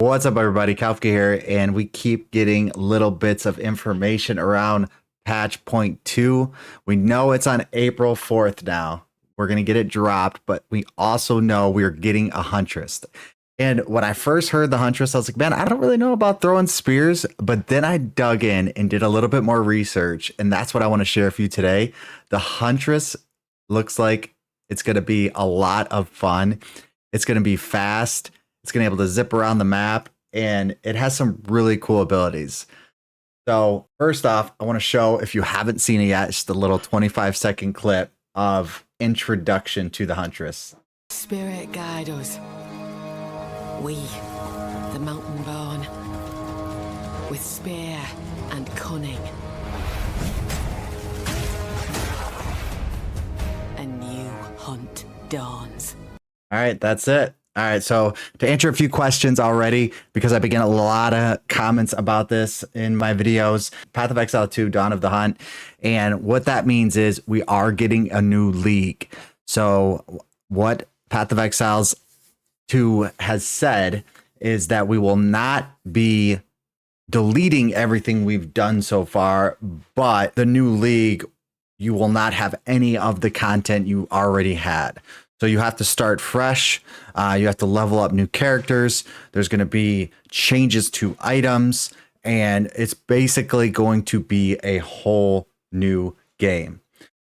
What's up, everybody? Kafka here, and we keep getting little bits of information around patch point 2. We know it's on April 4th now. We're going to get it dropped, but we also know we're getting a Huntress. And when I first heard the Huntress, I was like, man, I don't really know about throwing spears. But then I dug in and did a little bit more research, and that's what I want to share with you today. The Huntress looks like it's going to be a lot of fun. It's going to be fast. It's going to be able to zip around the map, and it has some really cool abilities. So first off, I want to show, if you haven't seen it yet, just a little 25-second clip of introduction to the Huntress. Spirit guide us. We, the mountain born, with spear and cunning. A new hunt dawns. All right, that's it. All right, so to answer a few questions already, because I begin a lot of comments about this in my videos, Path of Exile 2, Dawn of the Hunt. And what that means is we are getting a new league. So what Path of Exiles 2 has said is that we will not be deleting everything we've done so far, but the new league, you will not have any of the content you already had. So you have to start fresh. You have to level up new characters. There's going to be changes to items, and it's basically going to be a whole new game.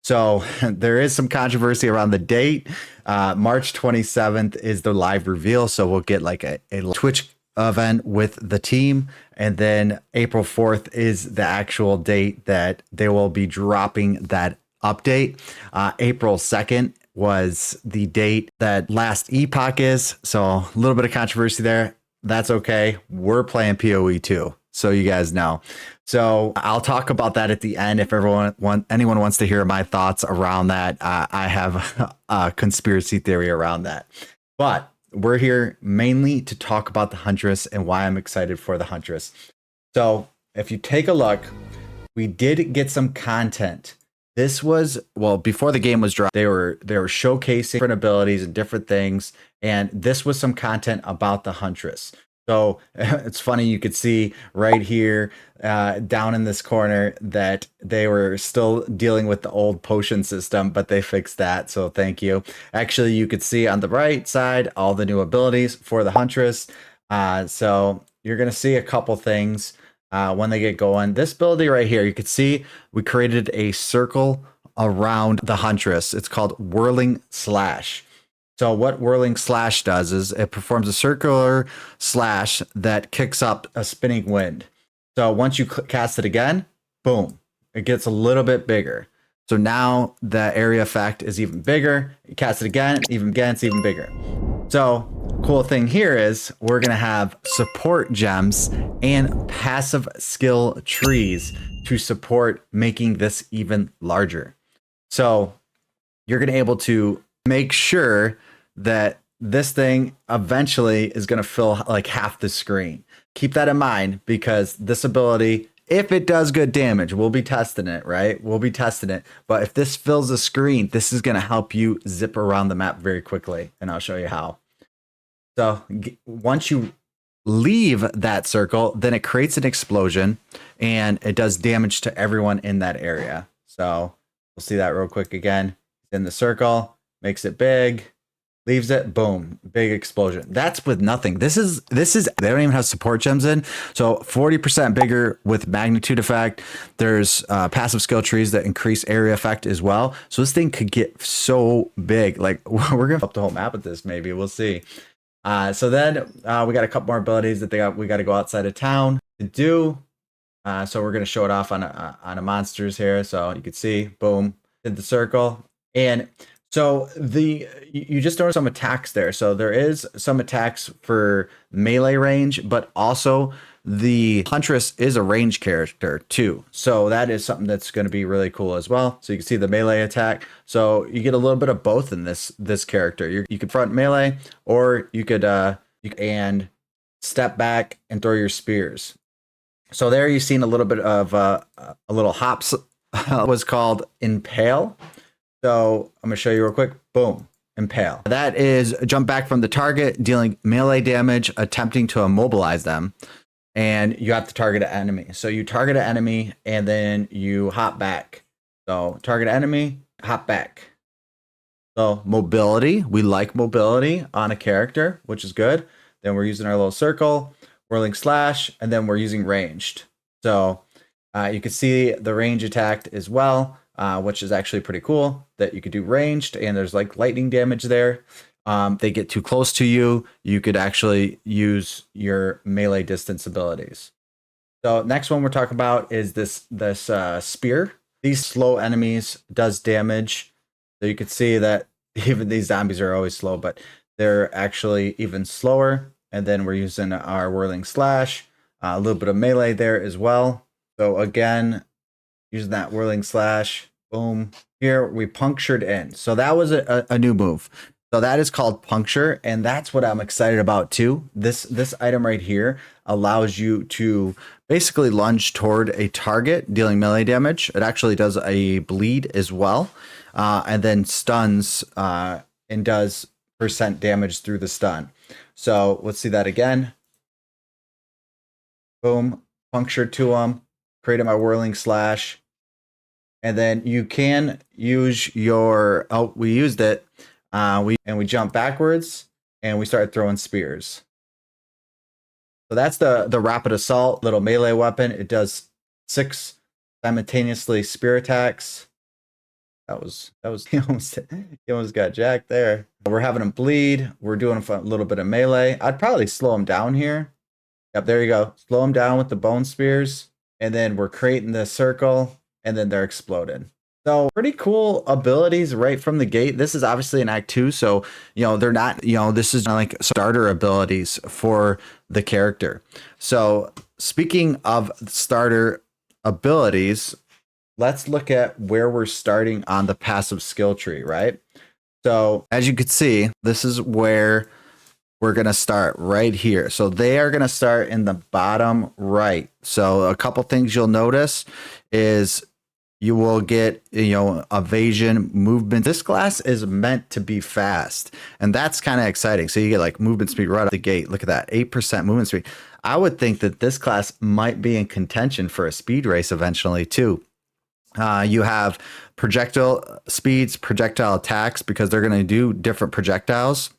So there is some controversy around the date. March 27th is the live reveal. So we'll get like a Twitch event with the team. And then April 4th is the actual date that they will be dropping that update. April 2nd was the date that last epoch is. So a little bit of controversy there. That's okay. We're playing PoE too, so you guys know. So I'll talk about that at the end if anyone wants to hear my thoughts around that. I have a conspiracy theory around that. But we're here mainly to talk about the Huntress and why I'm excited for the Huntress. So if you take a look, we did get some content. This was, well, before the game was dropped, they were showcasing different abilities and different things, and this was some content about the Huntress. So it's funny, you could see right here down in this corner that they were still dealing with the old potion system, but they fixed that, so thank you. Actually, you could see on the right side all the new abilities for the Huntress. So you're going to see a couple things when they get going. This ability right here, you can see we created a circle around the Huntress. It's called Whirling Slash. So what Whirling Slash does is it performs a circular slash that kicks up a spinning wind. So once you cast it again, boom, it gets a little bit bigger. So now the area effect is even bigger. You cast it again, it's even bigger. So cool thing here is we're going to have support gems and passive skill trees to support making this even larger. So you're going to be able to make sure that this thing eventually is going to fill like half the screen. Keep that in mind, because this ability, if it does good damage, we'll be testing it, right? We'll be testing it. But if this fills the screen, this is going to help you zip around the map very quickly. And I'll show you how. So once you leave that circle, then it creates an explosion and it does damage to everyone in that area. So we'll see that real quick again. In the circle, makes it big, leaves it, boom, big explosion. That's with nothing. This is they don't even have support gems in. So 40% bigger with magnitude effect. There's passive skill trees that increase area effect as well. So this thing could get so big. Like we're gonna up the whole map with this, maybe. We'll see. So then we got a couple more abilities that we got to go outside of town to do. So we're going to show it off on a monsters here. So you can see, boom, did the circle. And so you just notice some attacks there. So there is some attacks for melee range, but also the Huntress is a range character too. So that is something that's going to be really cool as well. So you can see the melee attack. So you get a little bit of both in this character. You could front melee, or you could and step back and throw your spears. So there you've seen a little bit of a little hops was called Impale. So I'm gonna show you real quick. Boom. Impale. That is jump back from the target, dealing melee damage, attempting to immobilize them. And you have to target an enemy. So you target an enemy and then you hop back. So target enemy, hop back. So mobility, we like mobility on a character, which is good. Then we're using our little circle, whirling slash, and then we're using ranged. So you can see the range attack as well, which is actually pretty cool that you could do ranged, and there's like lightning damage there. They get too close to you, you could actually use your melee distance abilities. So next one we're talking about is this spear. These slow enemies does damage. So you can see that even these zombies are always slow, but they're actually even slower. And then we're using our whirling slash, a little bit of melee there as well. So again, using that whirling slash, boom. Here we punctured in. So that was a new move. So that is called puncture, and that's what I'm excited about too. This item right here allows you to basically lunge toward a target, dealing melee damage. It actually does a bleed as well, and then stuns and does % damage through the stun. So let's see that again. Boom, punctured to them, created my whirling slash, and then you can use your, oh, we used it. We jump backwards and we start throwing spears. So that's the rapid assault little melee weapon. It does 6 simultaneously spear attacks. That was he almost got jacked there. We're having him bleed. We're doing a little bit of melee. I'd probably slow him down here. Yep, there you go. Slow him down with the bone spears, and then we're creating the circle, and then they're exploded. So pretty cool abilities right from the gate. This is obviously an Act 2, so they're not, this is not like starter abilities for the character. So speaking of starter abilities, let's look at where we're starting on the passive skill tree, right? So as you can see, this is where we're going to start right here. So they are going to start in the bottom right. So a couple things you'll notice is you will get, evasion, movement. This class is meant to be fast, and that's kind of exciting. So you get like movement speed right out the gate. Look at that, 8% movement speed. I would think that this class might be in contention for a speed race eventually too. You have projectile speeds, projectile attacks, because they're going to do different projectiles.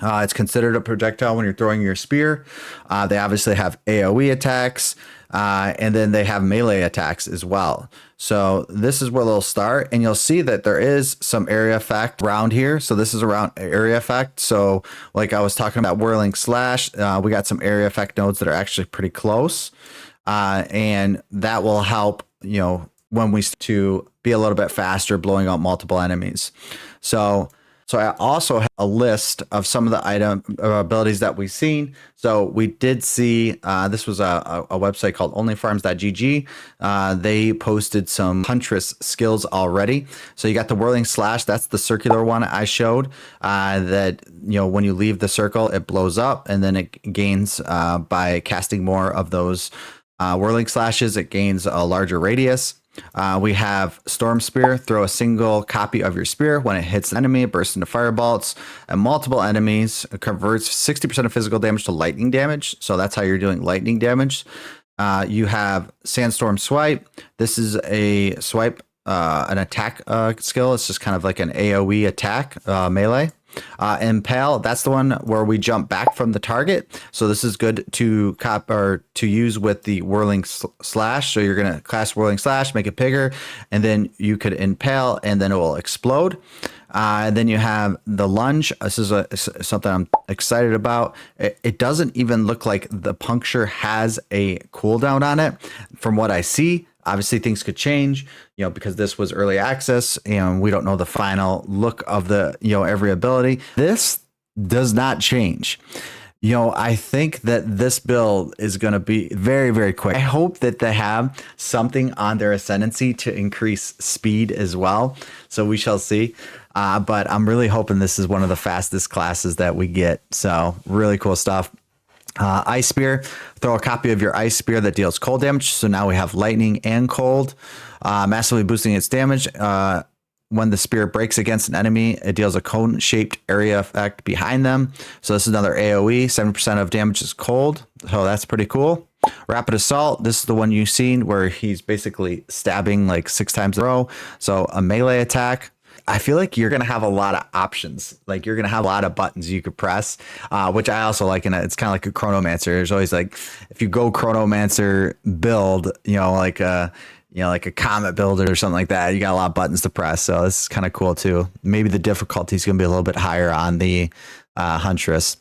It's considered a projectile when you're throwing your spear. They obviously have AoE attacks, and then they have melee attacks as well. So this is where they'll start, and you'll see that there is some area effect around here. So this is around area effect. So like I was talking about whirling slash, we got some area effect nodes that are actually pretty close, and that will help, when we to be a little bit faster, blowing out multiple enemies. So I also have a list of some of the item abilities that we've seen. So we did see, this was a website called onlyfarms.gg. They posted some Huntress skills already. So you got the whirling slash, that's the circular one I showed, that, when you leave the circle, it blows up, and then it gains, by casting more of those whirling slashes, it gains a larger radius. We have Storm Spear. Throw a single copy of your spear. When it hits an enemy, it bursts into firebolts and multiple enemies. It converts 60% of physical damage to lightning damage. So that's how you're doing lightning damage. You have Sandstorm Swipe. This is a swipe, an attack skill. It's just kind of like an AoE attack, melee. Impale, that's the one where we jump back from the target. So this is good to use with the whirling slash. So you're going to cast whirling slash, make it bigger, and then you could impale, and then it will explode. Then you have the lunge. This is something I'm excited about. It doesn't even look like the puncture has a cooldown on it from what I see. Obviously, things could change, because this was early access and we don't know the final look of the, every ability. This does not change. I think that this build is going to be very, very quick. I hope that they have something on their ascendancy to increase speed as well. So we shall see. But I'm really hoping this is one of the fastest classes that we get. So really cool stuff. Ice Spear, throw a copy of your Ice Spear that deals cold damage. So now we have lightning and cold, massively boosting its damage. when the spear breaks against an enemy, it deals a cone-shaped area effect behind them. So this is another AoE. 7% of damage is cold. So that's pretty cool. Rapid Assault. This is the one you've seen where he's basically stabbing like 6 times in a row. So a melee attack. I feel like you're going to have a lot of options. Like you're going to have a lot of buttons you could press, which I also like. And it's kind of like a Chronomancer. There's always like, if you go Chronomancer build, like a Comet builder or something like that, you got a lot of buttons to press. So this is kind of cool too. Maybe the difficulty is going to be a little bit higher on the Huntress.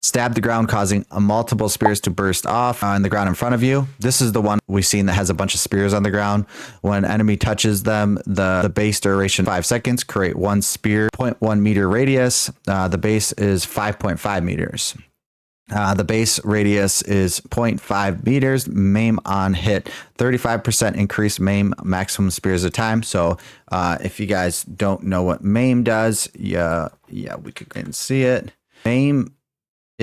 Stab the ground, causing multiple spears to burst off on the ground in front of you. This is the one we've seen that has a bunch of spears on the ground. When enemy touches them, the base duration 5 seconds, create 1 spear, 0.1 meter radius. The base is 5.5 meters. The base radius is 0.5 meters. Maim on hit, 35% increase maim maximum spears at a time. So if you guys don't know what maim does, yeah, we could go and see it. Maim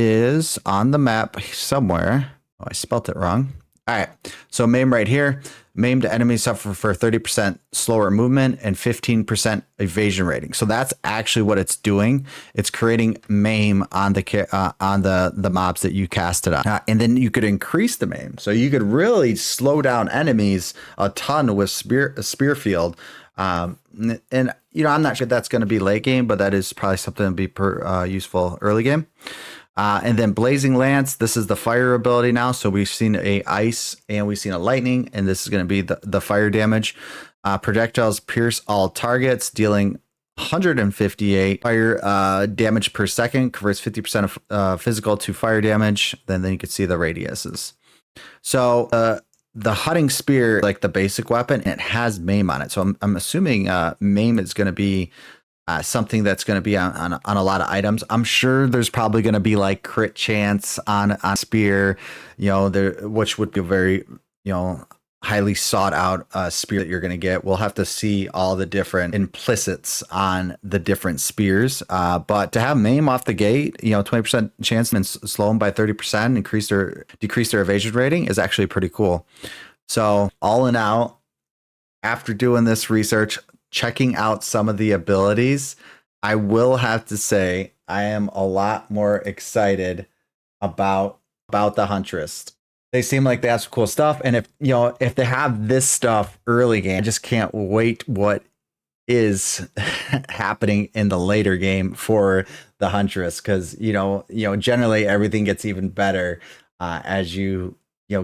is on the map somewhere. Oh, I spelt it wrong. All right. So maim right here. Maimed enemies suffer for 30% slower movement and 15% evasion rating. So that's actually what it's doing. It's creating maim on the mobs that you cast it on. And then you could increase the maim. So you could really slow down enemies a ton with spear field. And I'm not sure that's going to be late game, but that is probably something to be useful early game. And then Blazing Lance, this is the fire ability now. So we've seen a ice and we've seen a lightning, and this is going to be the fire damage. Projectiles pierce all targets, dealing 158 fire damage per second, converts 50% of physical to fire damage. Then you can see the radiuses. So the Hunting Spear, like the basic weapon, it has maim on it. So I'm assuming maim is going to be something that's going to be on a lot of items. I'm sure there's probably going to be like crit chance on spear, which would be a very, highly sought out spear that you're going to get. We'll have to see all the different implicits on the different spears. But to have maim off the gate, 20% chance and slow them by 30%, decrease their evasion rating is actually pretty cool. So all in all, after doing this research, checking out some of the abilities, I will have to say I am a lot more excited about the Huntress. They seem like they have some cool stuff, and if they have this stuff early game, I just can't wait what is happening in the later game for the Huntress, because generally everything gets even better as you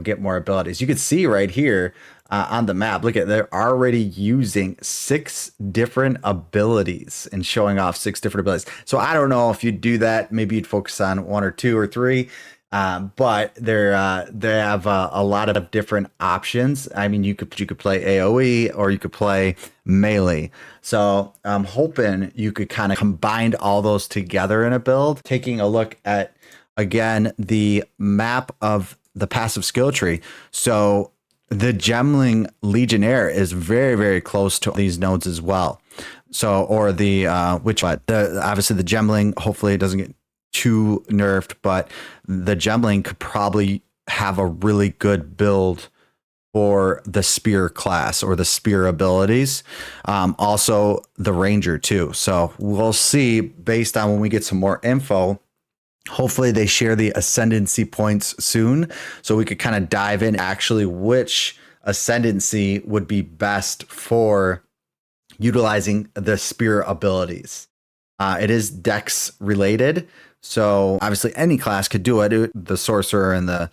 get more abilities. You can see right here on the map, look at, they're already using 6 different abilities and showing off 6 different abilities. So I don't know if you'd do that. Maybe you'd focus on 1 or 2 or 3. But they have a lot of different options. I mean, you could play AoE or you could play melee. So I'm hoping you could kind of combine all those together in a build. Taking a look at, again, the map of the passive skill tree. So the Gemling Legionnaire is very, very close to these nodes as well. So, or the obviously the Gemling, hopefully it doesn't get too nerfed, but the Gemling could probably have a really good build for the spear class or the spear abilities. Also the Ranger too. So we'll see based on when we get some more info. Hopefully they share the ascendancy points soon, so we could kind of dive in actually which ascendancy would be best for utilizing the spear abilities. It is dex related, so obviously any class could do it. The sorcerer and the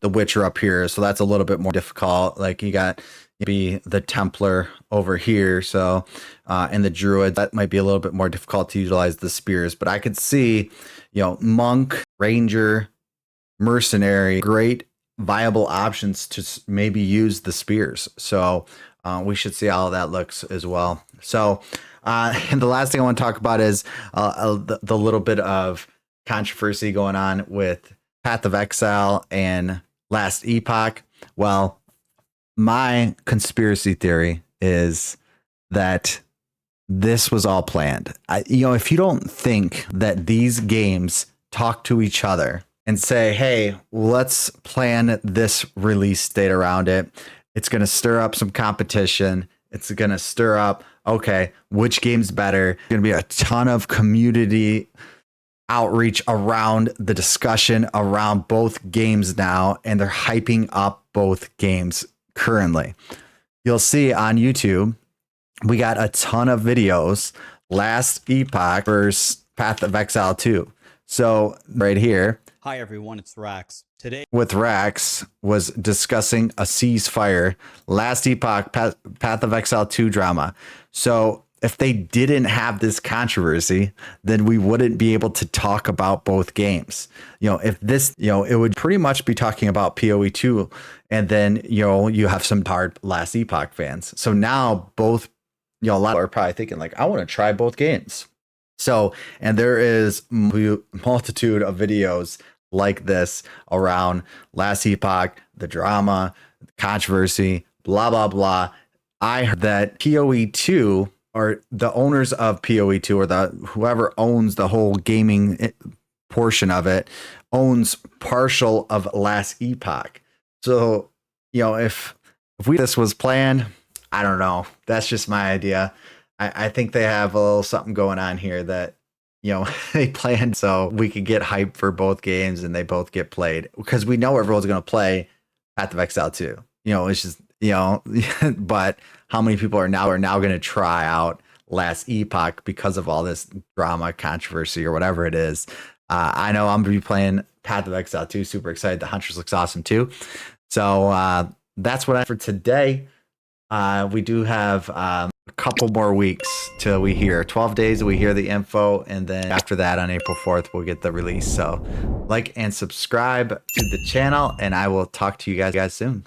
witch are up here, so that's a little bit more difficult. Like you got be the Templar over here, so and the druid, that might be a little bit more difficult to utilize the spears. But I could see, monk, ranger, mercenary, great viable options to maybe use the spears. So we should see how that looks as well. So and the last thing I want to talk about is the little bit of controversy going on with Path of Exile and Last Epoch. Well, my conspiracy theory is that this was all planned. If you don't think that these games talk to each other and say, hey, let's plan this release date around it, it's going to stir up some competition. It's going to stir up, okay, which game's better? Going to be a ton of community outreach around the discussion around both games now, and they're hyping up both games currently. You'll see on YouTube, we got a ton of videos, Last Epoch versus Path of Exile 2. So right here, hi everyone, it's Rax. Today with Rax was discussing a ceasefire, Last Epoch, Path of Exile 2 drama. So if they didn't have this controversy, then we wouldn't be able to talk about both games. If this, it would pretty much be talking about PoE 2, and then, you have some hard Last Epoch fans. So now both, a lot are probably thinking like, I want to try both games. So, and there is multitude of videos like this around Last Epoch, the drama, the controversy, blah, blah, blah. I heard that PoE 2, or the owners of PoE 2, or whoever owns the whole gaming portion of it, owns partial of Last Epoch. So, if this was planned, I don't know. That's just my idea. I think they have a little something going on here that, they planned so we could get hype for both games and they both get played, because we know everyone's going to play Path of Exile 2. It's just, but how many people are now going to try out Last Epoch because of all this drama, controversy, or whatever it is. I know I'm going to be playing Path of Exile 2. Super excited. The Huntress looks awesome too. So that's what I have for today. We do have a couple more weeks till we hear 12 days. We hear the info, and then after that on April 4th, we'll get the release. So like and subscribe to the channel, and I will talk to you guys soon.